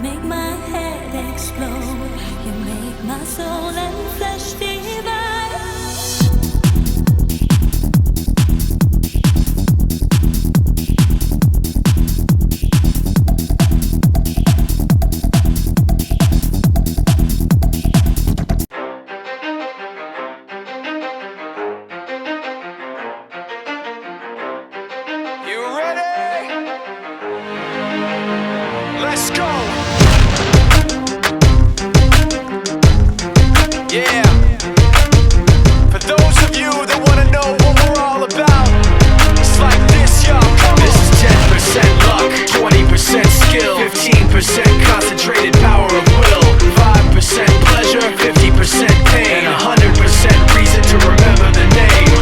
make my head explode. You make my soul and flesh divide. Let's go! Yeah. For those of you that wanna know what we're all about, it's like this, y'all. This is 10% luck, 20% skill, 15% concentrated power of will, 5% pleasure, 50% pain, and 100% reason to remember the name.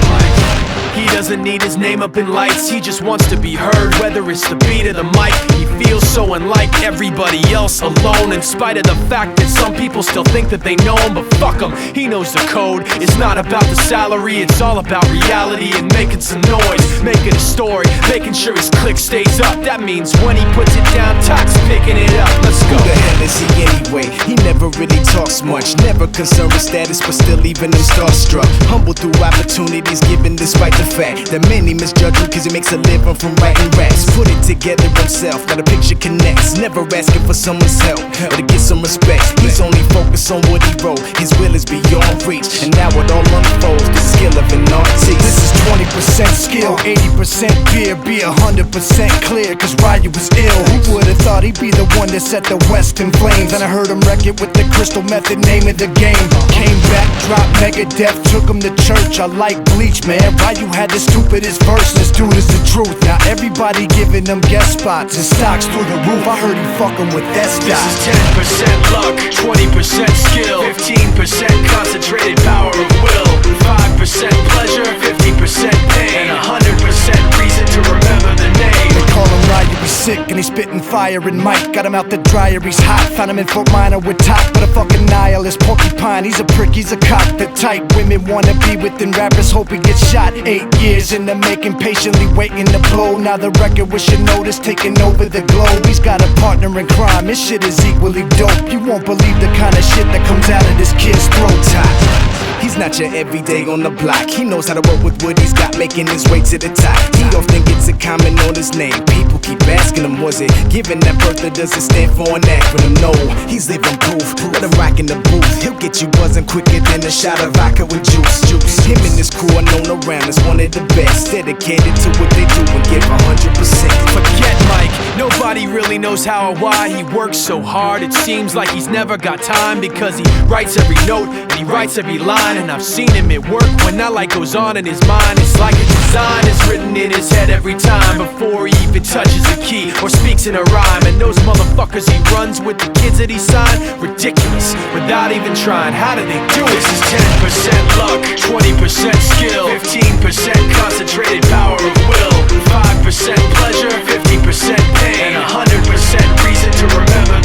He doesn't need his name up in lights, he just wants to be heard, whether it's the beat or the mic. He feels so unlike everybody else, alone, in spite of the fact that some people still think that they know him. But fuck him, he knows the code. It's not about the salary, it's all about reality and making some noise, making a story, making sure his click stays up. That means when he puts it down, Toc's picking it up. Let's go. Who the hell is he anyway? He never really talks much, never concerned with status, but still leaving them starstruck. Humble through opportunities given despite the fact that many misjudge him cause he makes a living from writing raps. Put it together himself, now the picture connects. Never asking for someone's help or to get some respect. He's only focused on what he wrote, his will is beyond reach. And now it all unfolds, the skill of an artist. This is 20% skill, 80% fear. Be 100% clear, cause Ryu was ill. Who would've thought he'd be the one that set the West in flames? And I heard him wreck it with the crystal method, name of the game. Came back, dropped Megadeth, took him to church. I like Bleach, man. Ryu had the stupidest verse, this dude is the truth. Now everybody giving them guest spots and stocks through the roof. I heard he fucking with that stock. This is 10% luck, 20% skill, 15% concentrated power of will, 5% pleasure, 50% pain, and 100% reason to remember the name. They call him Ryu, he's sick and he's spitting fire and Mike got him out the dryer, he's hot. Found him in Fort Minor with Top, but a fucking nihilist porcupine. He's a prick, he's a cock. The type women wanna be within rappers, hope he gets shot. 8 years in the making, patiently waiting to blow. Now the record with your notice taking over the globe. He's got a partner in crime, his shit is equally dope. You won't believe the kind of shit that comes out of this kid's throat. He's not your everyday on the block. He knows how to work with what he's got, making his way to the top. He often gets a comment on his name. People keep asking him, was it given that birth or does it stand for an acronym? No, he's living proof. Let him rock in the booth. He'll get you buzzing quicker than a shot of vodka with juice. Him and his crew are known around as one of the best, dedicated to what they do and give 100%. Forget Mike, nobody really knows how or why he works so hard. It seems like he's never got time because he writes every note and he writes every line. And I've seen him at work when that light goes on in his mind. It's like a design is written in his head every time before he even touches a key or speaks in a rhyme. And those motherfuckers he runs with, the kids that he signed, ridiculous, without even trying. How do they do it? This is 10% luck, 20% skill, 15% concentrated power of will, 5% pleasure, 50% pain, and 100% reason to remember